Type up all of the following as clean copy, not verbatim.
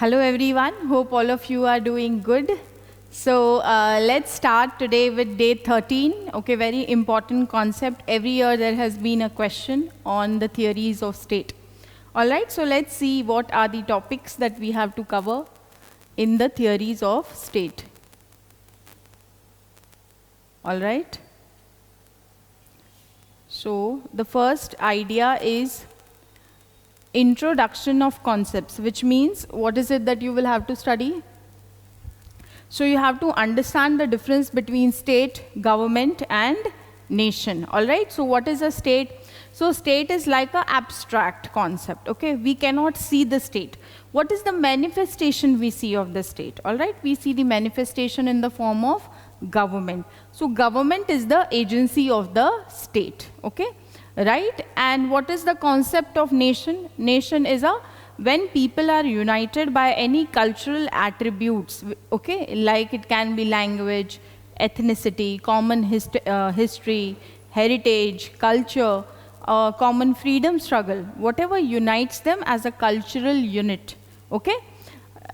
Hello everyone, hope all of you are doing good. So let's start today with day 13. Okay, very important concept. Every year there has been a question on the theories of state. All right, so let's see what are the topics that we have to cover in the theories of state. All right. So the first idea is introduction of concepts, which means what is it that you will have to study? So you have to understand the difference between state, government, and nation. All right. So what is a state? So state is like an abstract concept. Okay. We cannot see the state. What is the manifestation we see of the state? All right. We see the manifestation in the form of government. So government is the agency of the state. Okay. Right? And what is the concept of nation? Nation is when people are united by any cultural attributes, okay, like it can be language, ethnicity, common history, heritage, culture, common freedom struggle, whatever unites them as a cultural unit, okay?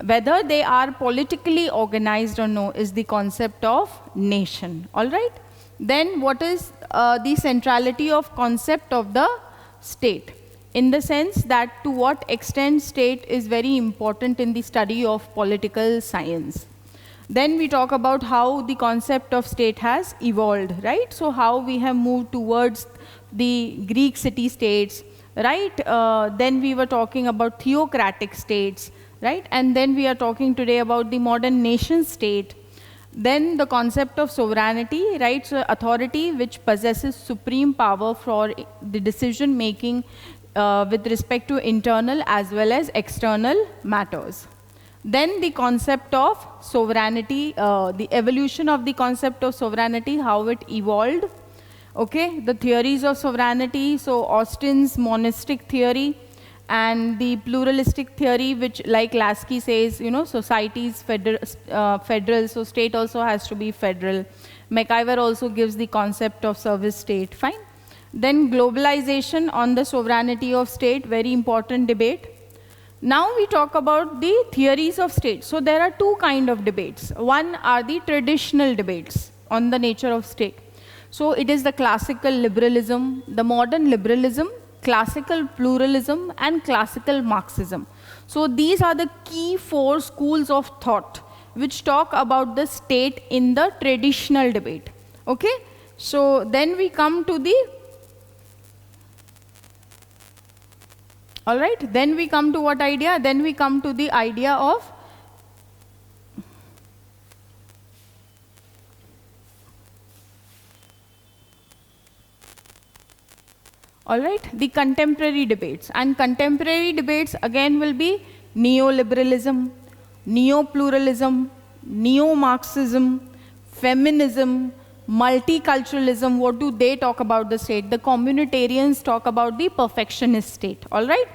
Whether they are politically organized or no is the concept of nation, all right? Then what is the centrality of concept of the state? In the sense that to what extent state is very important in the study of political science. Then we talk about how the concept of state has evolved, right? So how we have moved towards the Greek city-states, right? Then we were talking about theocratic states, right? And then we are talking today about the modern nation-state. Then the concept of sovereignty, right? So authority which possesses supreme power for the decision-making with respect to internal as well as external matters. Then the concept of sovereignty, the evolution of the concept of sovereignty, how it evolved. Okay, the theories of sovereignty, so Austin's monistic theory and the pluralistic theory, which like Lasky says, you know, society is federal, so state also has to be federal. McIver also gives the concept of service state, fine. Then globalization on the sovereignty of state, very important debate. Now we talk about the theories of state. So there are two kinds of debates. One are the traditional debates on the nature of state. So it is the classical liberalism, the modern liberalism, classical pluralism, and classical Marxism. So these are the key four schools of thought which talk about the state in the traditional debate. Okay? So then we come to the all right, then we come to what idea? Then we come to the idea of all right, the contemporary debates. And contemporary debates again will be neoliberalism, neo-pluralism, neo-Marxism, feminism, multiculturalism. What do they talk about the state? The communitarians talk about the perfectionist state, all right?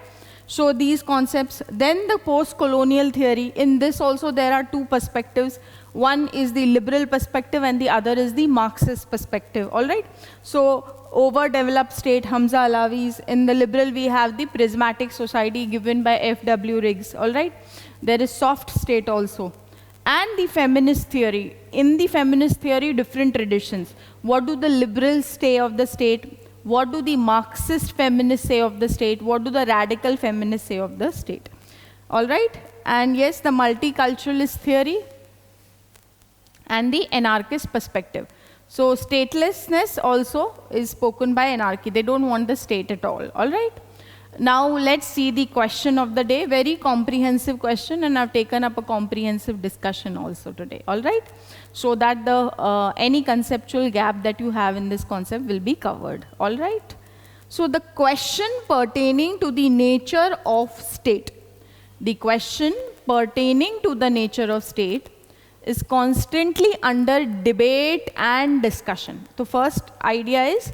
So these concepts. Then the post-colonial theory. In this also there are two perspectives. One is the liberal perspective and the other is the Marxist perspective, all right? So overdeveloped state, Hamza Alawi's. In the liberal we have the prismatic society given by F.W. Riggs, all right? There is soft state also. And the feminist theory. In the feminist theory, different traditions. What do the liberals say of the state? What do the Marxist feminists say of the state? What do the radical feminists say of the state? All right? And yes, the multiculturalist theory and the anarchist perspective. So statelessness also is spoken by anarchy. They don't want the state at all. All right? Now let's see the question of the day. Very comprehensive question, and I've taken up a comprehensive discussion also today. All right? So that the any conceptual gap that you have in this concept will be covered. All right? So the question pertaining to the nature of state. The question pertaining to the nature of state is constantly under debate and discussion. So first idea is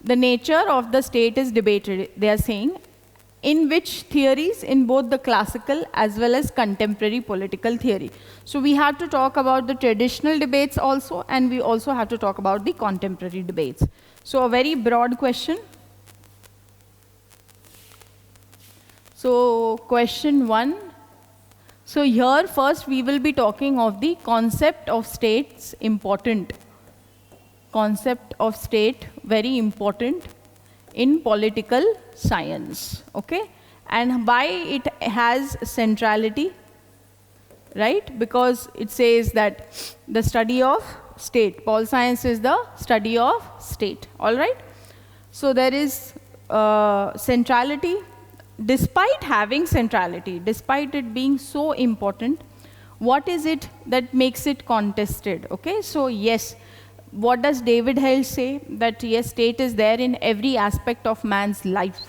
the nature of the state is debated. They are saying in which theories? In both the classical as well as contemporary political theory. So we have to talk about the traditional debates also, and we also have to talk about the contemporary debates. So a very broad question. So question 1, So here first we will be talking of the concept of states, important. Concept of state, very important in political science, okay? And why it has centrality, right? Because it says that the study of state, pol science is the study of state, all right? So there is centrality. Despite having centrality, despite it being so important, what is it that makes it contested, okay? So yes, what does David Held say? That yes, state is there in every aspect of man's life.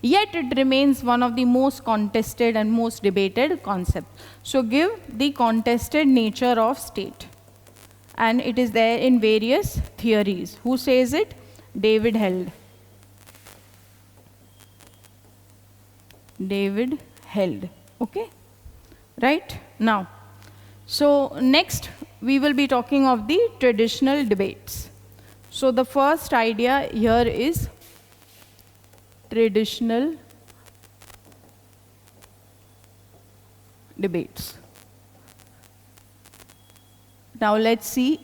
Yet it remains one of the most contested and most debated concepts. So give the contested nature of state. And it is there in various theories. Who says it? David Held. David Held. Okay? Right? Now, so next we will be talking of the traditional debates. So the first idea here is traditional debates. Now let's see.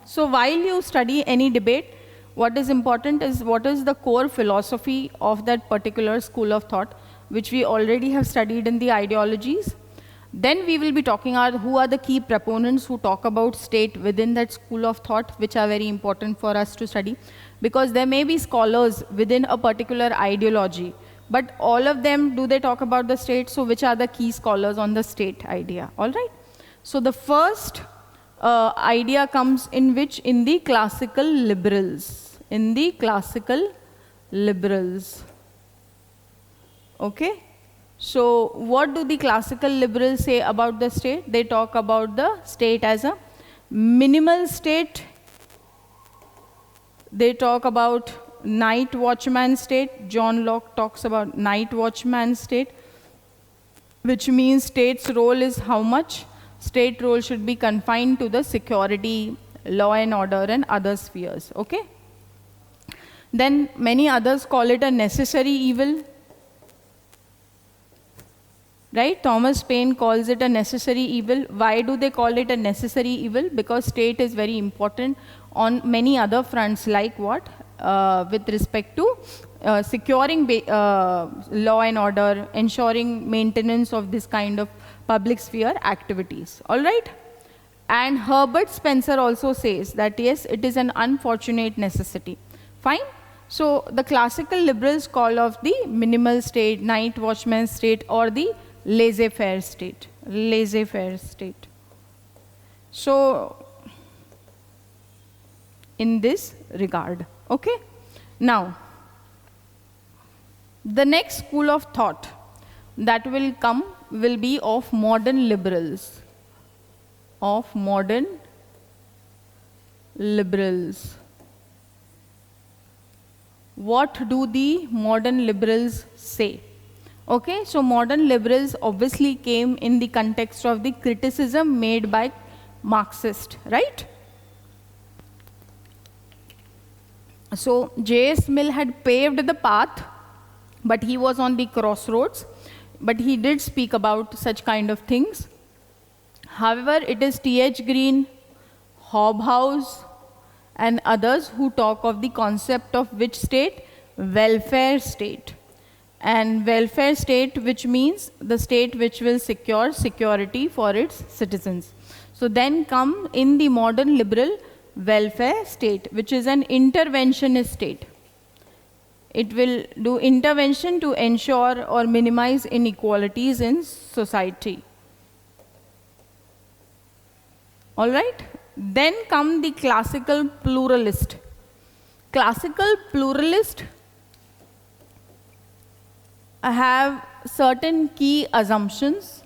So while you study any debate, what is important is what is the core philosophy of that particular school of thought, which we already have studied in the ideologies. Then we will be talking about who are the key proponents who talk about state within that school of thought, which are very important for us to study. Because there may be scholars within a particular ideology, but all of them, do they talk about the state? So which are the key scholars on the state idea, all right? So the first idea comes in which? In the classical liberals. In the classical liberals. Okay? So what do the classical liberals say about the state? They talk about the state as a minimal state. They talk about night watchman state. John Locke talks about night watchman state, which means state's role is how much? State role should be confined to the security, law and order and other spheres. Okay? Then many others call it a necessary evil. Right? Thomas Paine calls it a necessary evil. Why do they call it a necessary evil? Because state is very important on many other fronts, like what? With respect to securing law and order, ensuring maintenance of this kind of public sphere activities. All right? And Herbert Spencer also says that yes, it is an unfortunate necessity. Fine? So the classical liberals call of the minimal state, night watchman state, or the laissez-faire state. Laissez-faire state. So in this regard. Okay? Now, the next school of thought that will come will be of modern liberals. Of modern liberals. What do the modern liberals say? Okay, so modern liberals obviously came in the context of the criticism made by Marxist, right? So J.S. Mill had paved the path, but he was on the crossroads, but he did speak about such kind of things. However, it is T.H. Green, Hobhouse, and others who talk of the concept of which state? Welfare state. And welfare state, which means the state which will secure security for its citizens. So then come in the modern liberal welfare state, which is an interventionist state. It will do intervention to ensure or minimize inequalities in society. All right? Then come the classical pluralist. Classical pluralist have certain key assumptions,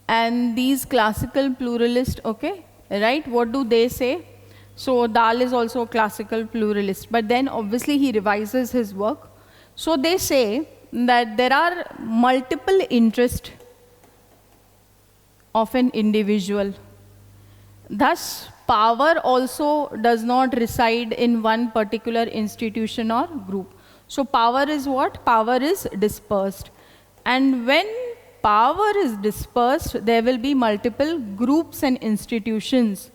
and these classical pluralist, okay, right, what do they say? So Dahl is also a classical pluralist, but then obviously he revises his work. So they say that there are multiple interests of an individual. Thus, power also does not reside in one particular institution or group. So power is what? Power is dispersed. And when power is dispersed, there will be multiple groups and institutions,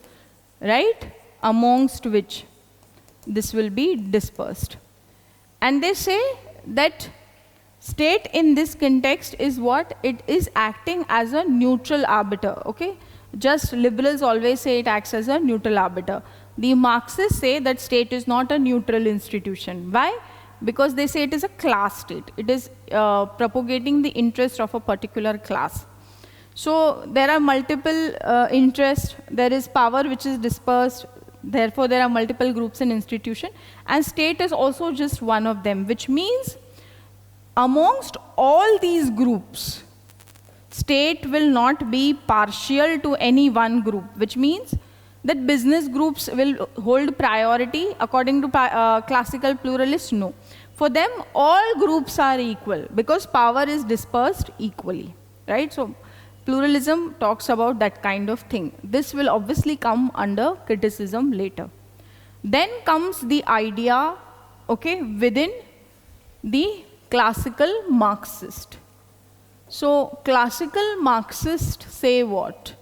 right, amongst which this will be dispersed. And they say that state in this context is what? It is acting as a neutral arbiter, okay? Just liberals always say it acts as a neutral arbiter. The Marxists say that state is not a neutral institution. Why? Because they say it is a class state. It is propagating the interest of a particular class. So there are multiple interests. There is power which is dispersed. Therefore, there are multiple groups and institutions. And state is also just one of them, which means amongst all these groups, state will not be partial to any one group, which means that business groups will hold priority according to classical pluralists? No. For them, all groups are equal because power is dispersed equally, right? So pluralism talks about that kind of thing. This will obviously come under criticism later. Then comes the idea, okay, within the classical Marxist. So classical Marxists say what?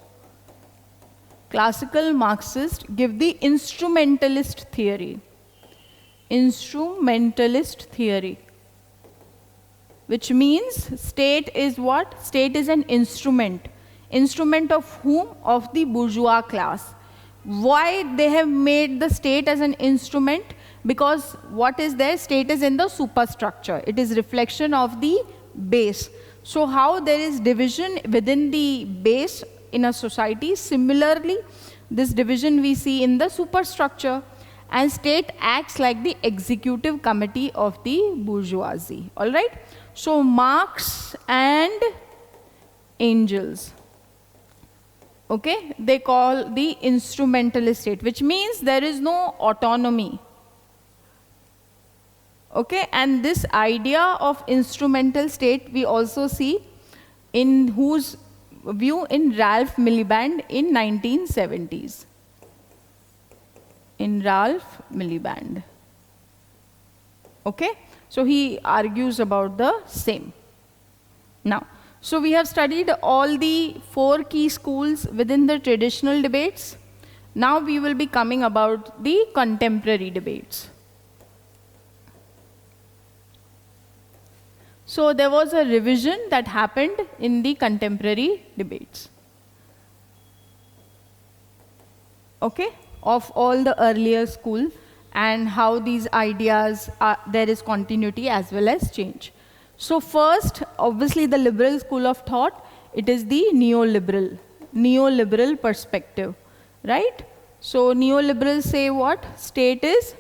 Classical Marxists give the instrumentalist theory. Instrumentalist theory. Which means state is what? State is an instrument. Instrument of whom? Of the bourgeois class. Why they have made the state as an instrument? Because what is there? State is in the superstructure. It is reflection of the base. So how there is division within the base in a society, similarly, this division we see in the superstructure, and state acts like the executive committee of the bourgeoisie. All right? So Marx and Engels, okay, they call the instrumentalist state, which means there is no autonomy. Okay, and this idea of instrumental state we also see in whose view? In Ralph Miliband in 1970s. In Ralph Miliband. Okay, so he argues about the same. Now, so we have studied all the 4 key schools within the traditional debates. Now we will be coming about the contemporary debates. So there was a revision that happened in the contemporary debates, okay, of all the earlier school, and how these ideas are, there is continuity as well as change. So first, obviously the liberal school of thought, it is the neoliberal perspective, right? So neoliberals say what? State is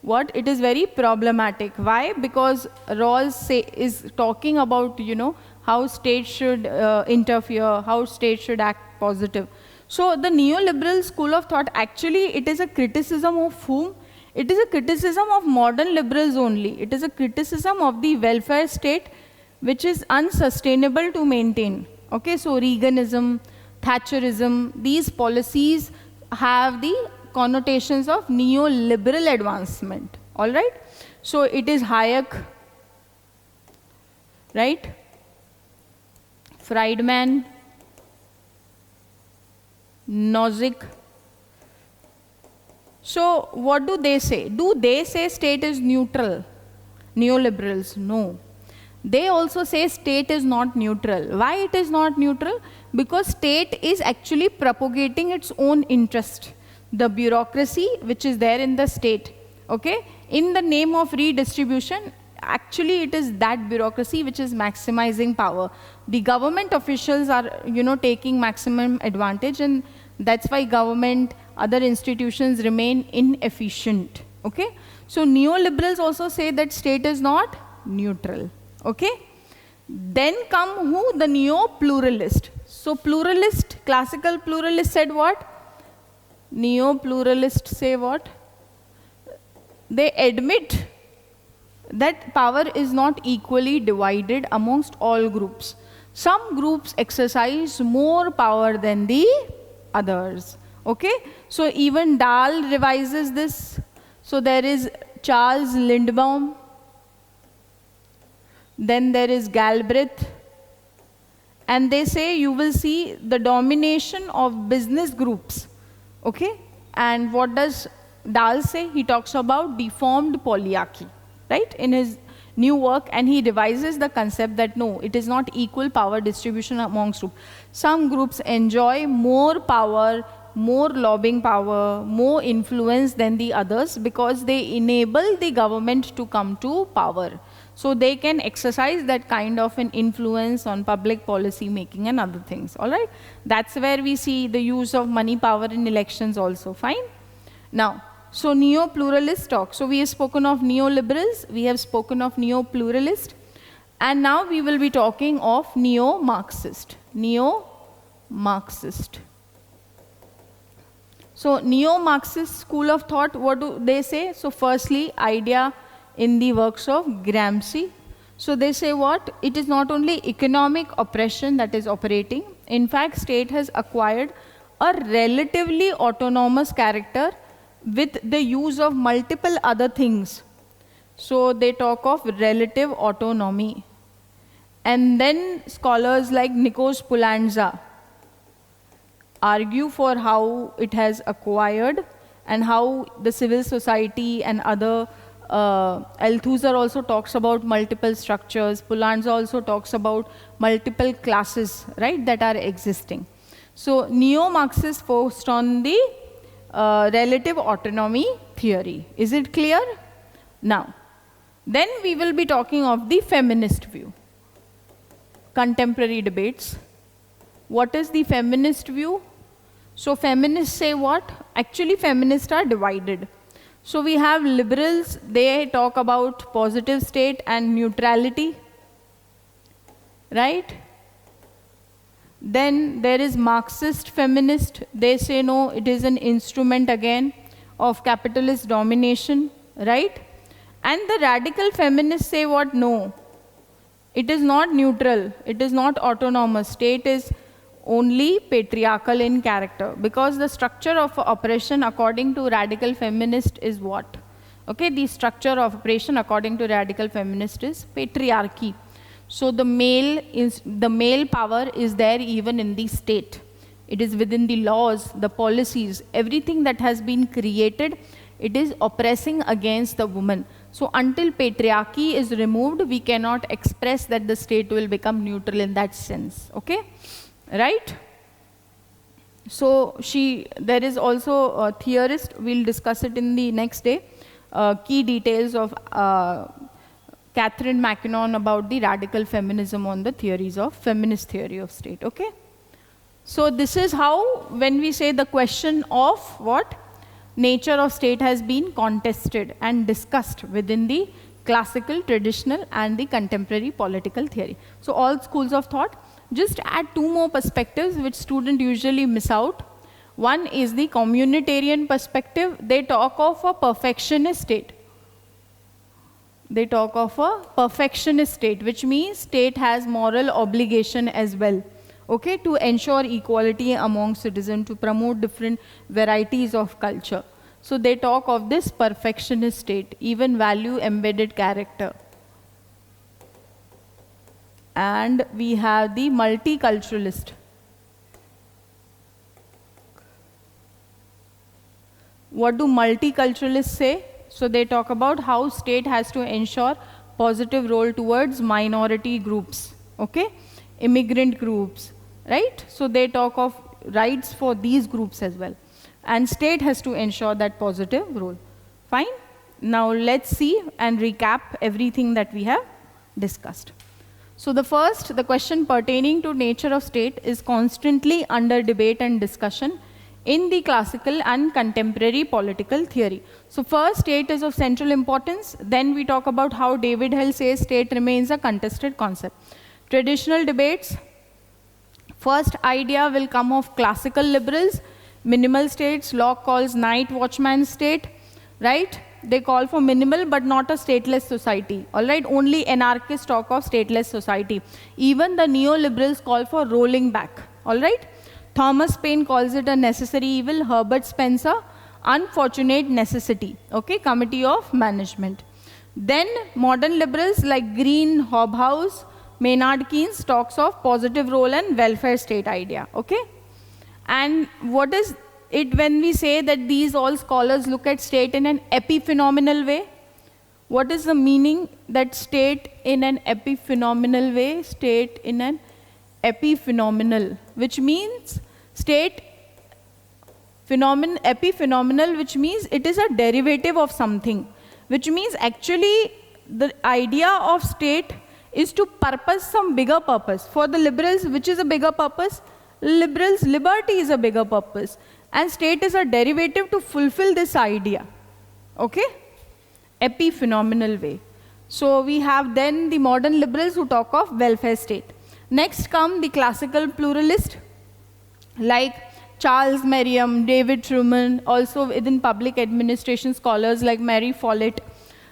what? It is very problematic. Why? Because Rawls is talking about, you know, how state should interfere, how state should act positive. So the neoliberal school of thought, actually it is a criticism of whom? It is a criticism of modern liberals only. It is a criticism of the welfare state which is unsustainable to maintain. Okay, so Reaganism, Thatcherism, these policies have the connotations of neoliberal advancement. All right? So it is Hayek, right? Friedman, Nozick. So what do they say? Do they say state is neutral? Neoliberals? No. They also say state is not neutral. Why it is not neutral? Because state is actually propagating its own interest. The bureaucracy which is there in the state, okay, in the name of redistribution, actually it is that bureaucracy which is maximizing power. The government officials are, you know, taking maximum advantage, and that's why government, other institutions remain inefficient. Okay, so neoliberals also say that state is not neutral. Okay, then come who? The neo-pluralist. So pluralist, classical pluralist said what? Neo-pluralists say what? They admit that power is not equally divided amongst all groups. Some groups exercise more power than the others. Okay? So even Dahl revises this. So there is Charles Lindbaum. Then there is Galbraith. And they say you will see the domination of business groups. Okay? And what does Dahl say? He talks about deformed polyarchy, right? In his new work, and he revises the concept that no, it is not equal power distribution amongst groups. Some groups enjoy more power, more lobbying power, more influence than the others because they enable the government to come to power. So they can exercise that kind of an influence on public policy making and other things, all right? That's where we see the use of money power in elections also, fine? Now, so neo-pluralist talk. So we have spoken of neoliberals, we have spoken of neo-pluralist, and now we will be talking of neo-Marxist. Neo-Marxist. So neo-Marxist school of thought, what do they say? So firstly, idea in the works of Gramsci. So they say what? It is not only economic oppression that is operating. In fact, state has acquired a relatively autonomous character with the use of multiple other things. So they talk of relative autonomy. And then scholars like Nikos Poulanza argue for how it has acquired and how the civil society and other Althusser also talks about multiple structures. Poulanza also talks about multiple classes, right, that are existing. So neo-Marxists focused on the relative autonomy theory. Is it clear? Now, then we will be talking of the feminist view. Contemporary debates. What is the feminist view? So feminists say what? Actually, feminists are divided. So we have liberals, they talk about positive state and neutrality, right? Then there is Marxist feminist. They say no, it is an instrument again of capitalist domination, right? And the radical feminists say what? No, it is not neutral, it is not autonomous. State is only patriarchal in character, because the structure of oppression according to radical feminist is what? Okay, the structure of oppression according to radical feminist is patriarchy. So the male power is there even in the state. It is within the laws, the policies, everything that has been created, it is oppressing against the woman. So until patriarchy is removed, we cannot express that the state will become neutral in that sense, okay? Right? So there is also a theorist, we'll discuss it in the next day, key details of Catherine MacKinnon about the radical feminism on the theories of feminist theory of state, okay? So this is how, when we say the question of what? Nature of state has been contested and discussed within the classical, traditional and the contemporary political theory. So all schools of thought. Just add two more perspectives which students usually miss out. One is the communitarian perspective. They talk of a perfectionist state. They talk of a perfectionist state, which means state has moral obligation as well, okay, to ensure equality among citizens, to promote different varieties of culture. So they talk of this perfectionist state, even value embedded character. And we have the multiculturalist. What do multiculturalists say? So they talk about how state has to ensure positive role towards minority groups, okay? Immigrant groups, right? So they talk of rights for these groups as well. And state has to ensure that positive role. Fine? Now let's see and recap everything that we have discussed. So the first, the question pertaining to nature of state is constantly under debate and discussion in the classical and contemporary political theory. So first, state is of central importance. Then we talk about how David Hill says state remains a contested concept. Traditional debates, first idea will come of classical liberals, minimal states. Locke calls night watchman state, right? They call for minimal but not a stateless society, all right? Only anarchists talk of stateless society. Even the neoliberals call for rolling back, all right? Thomas Paine calls it a necessary evil. Herbert Spencer, unfortunate necessity, okay? Committee of Management. Then modern liberals like Green, Hobhouse, Maynard Keynes talks of positive role and welfare state idea. Okay? And what is it when we say that these all scholars look at state in an epiphenomenal way? What is the meaning that state in an epiphenomenal way? State in an epiphenomenal, which means state epiphenomenal, which means it is a derivative of something, which means actually the idea of state is to purpose some bigger purpose. For the liberals, which is a bigger purpose? Liberals, liberty is a bigger purpose. And state is a derivative to fulfill this idea. Okay? Epiphenomenal way. So we have then the modern liberals who talk of welfare state. Next come the classical pluralist, like Charles Merriam, David Truman, also within public administration scholars like Mary Follett,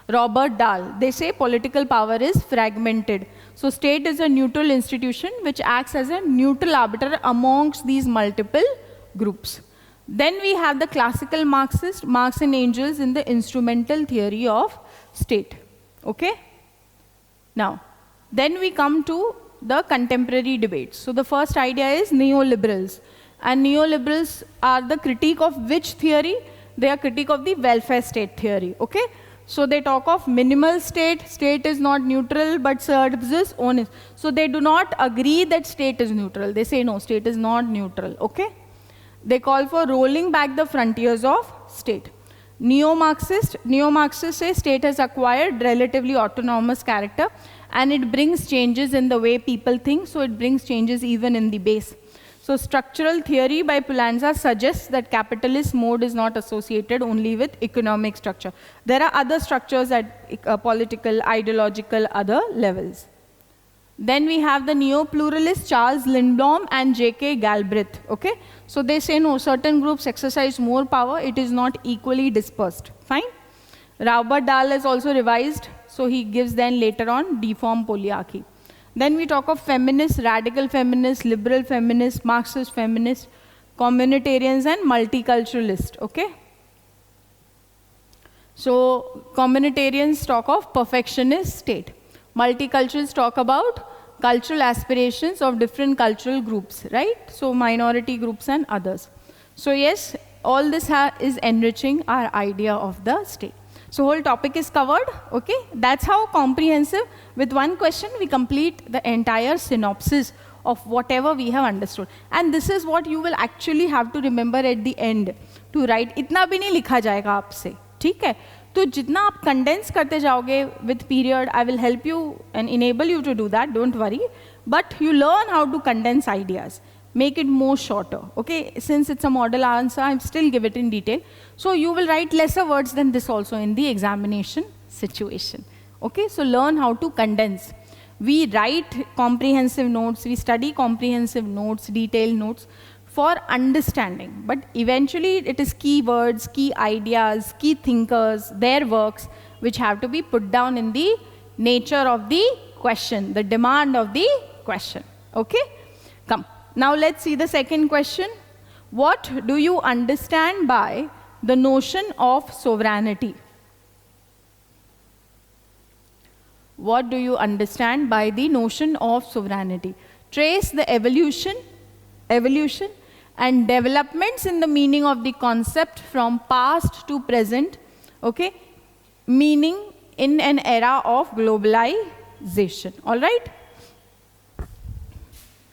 Robert Dahl. They say political power is fragmented. So state is a neutral institution which acts as a neutral arbiter amongst these multiple groups. Then we have the classical Marxist, Marx and Engels in the instrumental theory of state. Okay? Now, then we come to the contemporary debates. So the first idea is neoliberals. And neoliberals are the critique of which theory? They are critique of the welfare state theory. Okay? So they talk of minimal state. State is not neutral but serves its own. So they do not agree that state is neutral. They say no, state is not neutral. Okay? They call for rolling back the frontiers of state. Neo-Marxists say state has acquired relatively autonomous character and it brings changes in the way people think, so it brings changes even in the base. So structural theory by Pulanza suggests that capitalist mode is not associated only with economic structure. There are other structures at political, ideological, other levels. Then we have the neo-pluralists Charles Lindblom and J.K. Galbraith. Okay? So they say no, certain groups exercise more power, it is not equally dispersed. Fine? Robert Dahl is also revised, so he gives then later on deformed polyarchy. Then we talk of feminists, radical feminists, liberal feminists, Marxist feminists, communitarians and multiculturalists. Okay? So communitarians talk of perfectionist state. Multiculturalists talk about cultural aspirations of different cultural groups, right? So minority groups and others. So yes, all this is enriching our idea of the state. So whole topic is covered, okay? That's how comprehensive, with one question, we complete the entire synopsis of whatever we have understood. And this is what you will actually have to remember at the end, to write. इतना भी नहीं लिखा जाएगा आपसे, ठीक है? तो जितना आप कंडेंस करते जाओगे with period, I will help you and enable you to do that, don't worry. But you learn how to condense ideas. Make it more shorter, okay? Since it's a model answer, I still give it in detail. So you will write lesser words than this also in the examination situation, okay? So learn how to condense. We write comprehensive notes, we study comprehensive notes, detailed notes for understanding. But eventually it is key words, key ideas, key thinkers, their works, which have to be put down in the nature of the question, the demand of the question, okay? Come. Now let's see the second question. What do you understand by the notion of sovereignty? What do you understand by the notion of sovereignty? Trace the evolution and developments in the meaning of the concept from past to present, okay? Meaning in an era of globalization, all right?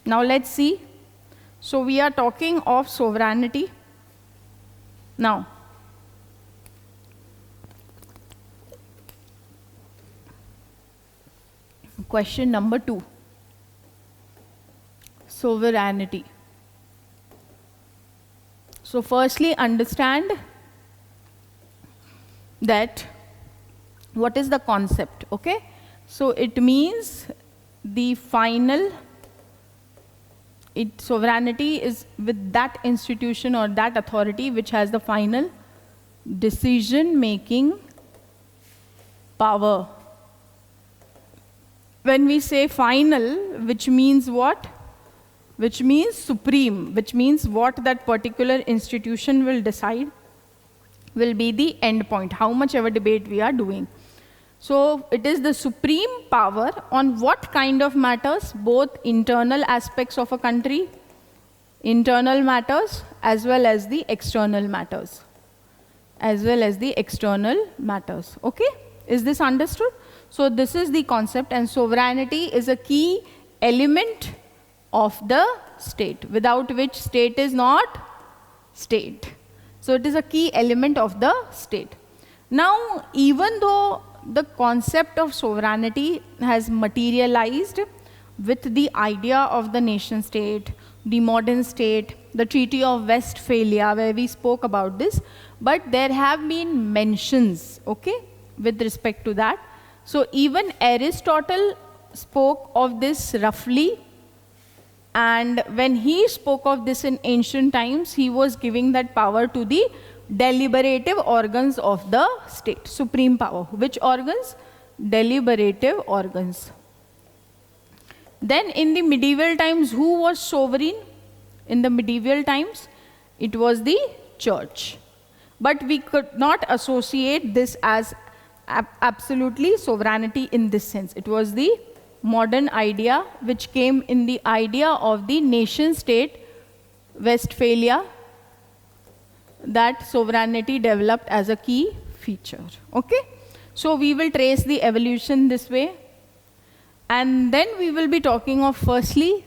Now let's see. So we are talking of sovereignty. Now, question number 2. Sovereignty. So firstly, understand that what is the concept, okay? So it means the final sovereignty is with that institution or that authority which has the final decision-making power. When we say final, which means what? Which means supreme, which means what that particular institution will decide will be the end point, how much ever debate we are doing. So it is the supreme power on what kind of matters? Both internal aspects of a country, internal matters, as well as the external matters. Okay? Is this understood? So this is the concept, and sovereignty is a key element of the state, without which state is not state. So it is a key element of the state. Now, even though the concept of sovereignty has materialized with the idea of the nation state, the modern state, the Treaty of Westphalia, where we spoke about this, but there have been mentions, okay, with respect to that. So even Aristotle spoke of this roughly, and when he spoke of this in ancient times, he was giving that power to the deliberative organs of the state, supreme power. Which organs? Deliberative organs. Then in the medieval times, who was sovereign? In the medieval times, it was the church. But we could not associate this as absolutely sovereignty in this sense. It was the modern idea which came in the idea of the nation state, Westphalia, that sovereignty developed as a key feature. Okay? So we will trace the evolution this way. And then we will be talking of firstly,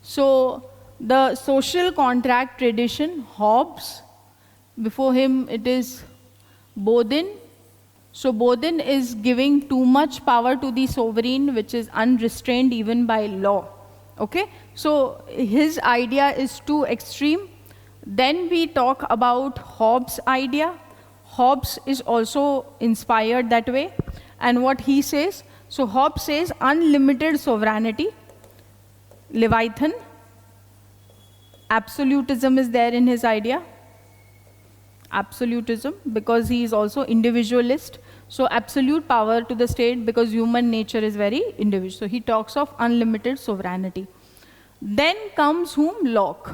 so the social contract tradition, Hobbes. Before him it is Bodin. So Bodin is giving too much power to the sovereign, which is unrestrained even by law. Okay? So his idea is too extreme. Then we talk about Hobbes' idea. Hobbes is also inspired that way. And what he says, so Hobbes says unlimited sovereignty, Leviathan. Absolutism is there in his idea. Absolutism, because he is also individualist. So absolute power to the state, because human nature is very individual. So he talks of unlimited sovereignty. Then comes whom? Locke.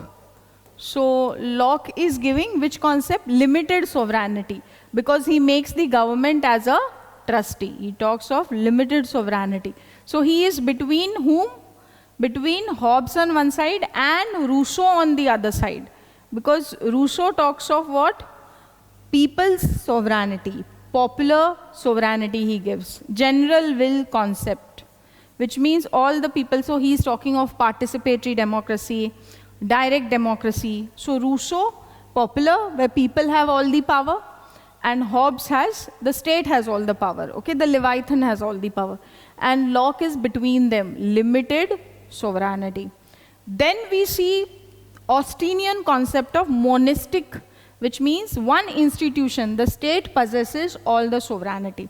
So Locke is giving which concept? Limited sovereignty, because he makes the government as a trustee. He talks of limited sovereignty. So he is between whom? Between Hobbes on one side and Rousseau on the other side. Because Rousseau talks of what? People's sovereignty, popular sovereignty he gives, general will concept, which means all the people. So he is talking of participatory democracy, direct democracy. So Rousseau, popular, where people have all the power, and Hobbes has, the state has all the power. Okay, the Leviathan has all the power. And Locke is between them, limited sovereignty. Then we see Austinian concept of monistic, which means one institution, the state possesses all the sovereignty.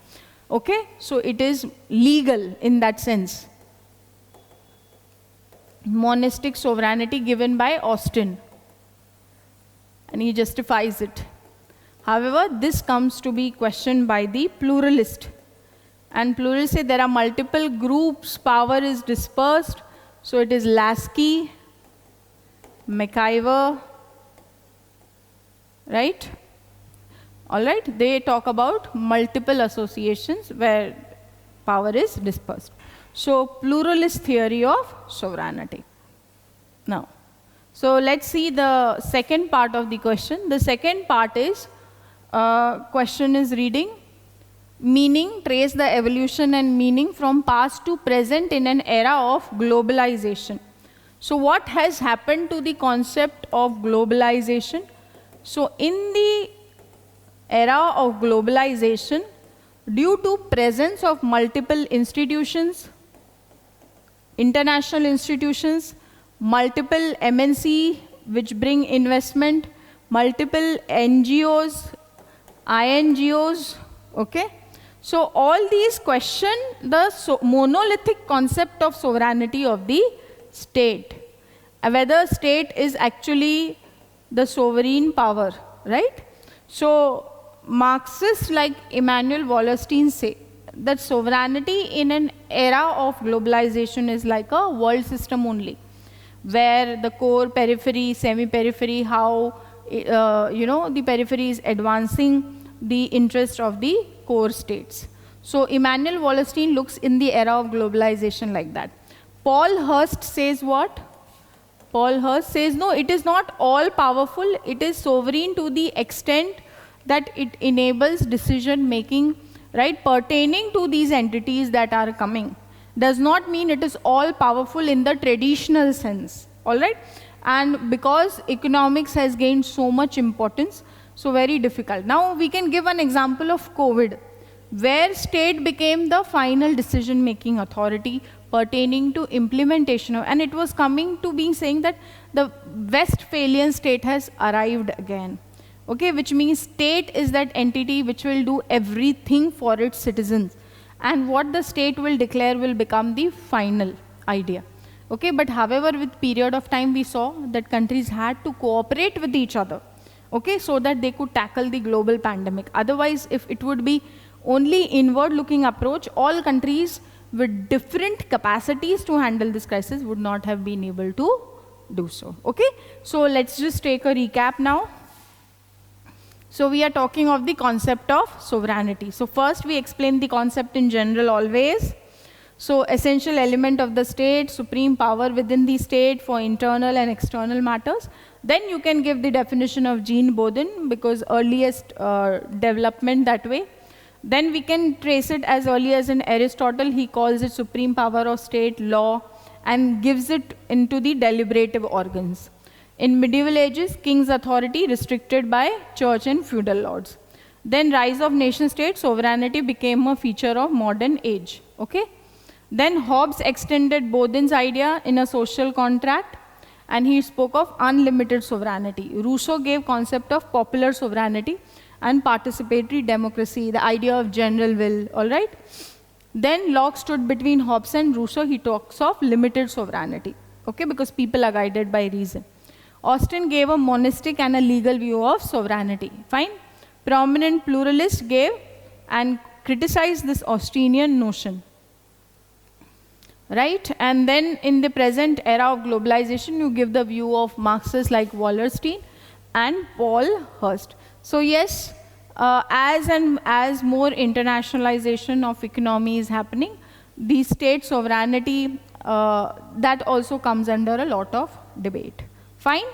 Okay, so it is legal in that sense. Monistic sovereignty given by Austin, and he justifies it. However, this comes to be questioned by the pluralist, and pluralists say there are multiple groups, power is dispersed. So it is Lasky, McIver, right? All right, they talk about multiple associations where power is dispersed. So pluralist theory of sovereignty. Now, so let's see the second part of the question. The second part is, question is reading, meaning, trace the evolution and meaning from past to present in an era of globalization. So what has happened to the concept of globalization? So in the era of globalization, due to presence of multiple institutions, international institutions, multiple MNC which bring investment, multiple NGOs, INGOs, okay? So all these question the monolithic concept of sovereignty of the state, whether state is actually the sovereign power, right? So Marxists like Immanuel Wallerstein say that sovereignty in an era of globalization is like a world system only, where the core, periphery, semi-periphery, how the periphery is advancing the interest of the core states. So Immanuel Wallerstein looks in the era of globalization like that. Paul Hurst says what? Paul Hurst says, no, it is not all powerful. It is sovereign to the extent that it enables decision making, right, pertaining to these entities that are coming. Does not mean it is all powerful in the traditional sense, all right? And because economics has gained so much importance, so very difficult. Now we can give an example of COVID, where state became the final decision-making authority pertaining to implementation of, and it was coming to being saying that the Westphalian state has arrived again. Okay, which means state is that entity which will do everything for its citizens. And what the state will declare will become the final idea. Okay, but however, with period of time, we saw that countries had to cooperate with each other. Okay, so that they could tackle the global pandemic. Otherwise, if it would be only inward-looking approach, all countries with different capacities to handle this crisis would not have been able to do so. Okay, so let's just take a recap now. So we are talking of the concept of sovereignty. So first we explain the concept in general always. So essential element of the state, supreme power within the state for internal and external matters. Then you can give the definition of Jean Bodin, because earliest development that way. Then we can trace it as early as in Aristotle. He calls it supreme power of state, law, and gives it into the deliberative organs. In medieval ages, king's authority restricted by church and feudal lords. Then rise of nation state, sovereignty became a feature of modern age. Okay? Then Hobbes extended Bodin's idea in a social contract, and he spoke of unlimited sovereignty. Rousseau gave concept of popular sovereignty and participatory democracy, the idea of general will, all right? Then Locke stood between Hobbes and Rousseau. He talks of limited sovereignty, okay, because people are guided by reason. Austin gave a monistic and a legal view of sovereignty, fine? Prominent pluralist gave and criticized this Austinian notion, right? And then in the present era of globalization, you give the view of Marxists like Wallerstein and Paul Hurst. So yes, as more internationalization of economy is happening, the state sovereignty, that also comes under a lot of debate. Fine?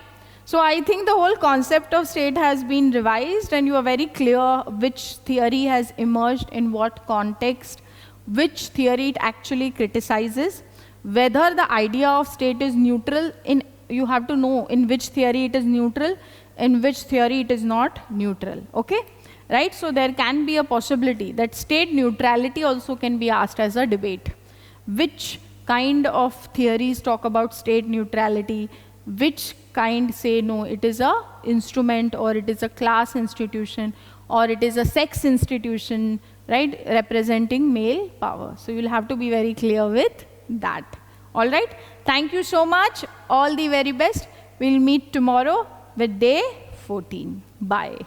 So I think the whole concept of state has been revised, and you are very clear which theory has emerged in what context, which theory it actually criticizes, whether the idea of state is neutral. You have to know in which theory it is neutral, in which theory it is not neutral, okay? Right? So there can be a possibility that state neutrality also can be asked as a debate. Which kind of theories talk about state neutrality? Which kind say, no, it is a instrument, or it is a class institution, or it is a sex institution, right, representing male power. So you'll have to be very clear with that. All right? Thank you so much. All the very best. We'll meet tomorrow with day 14. Bye.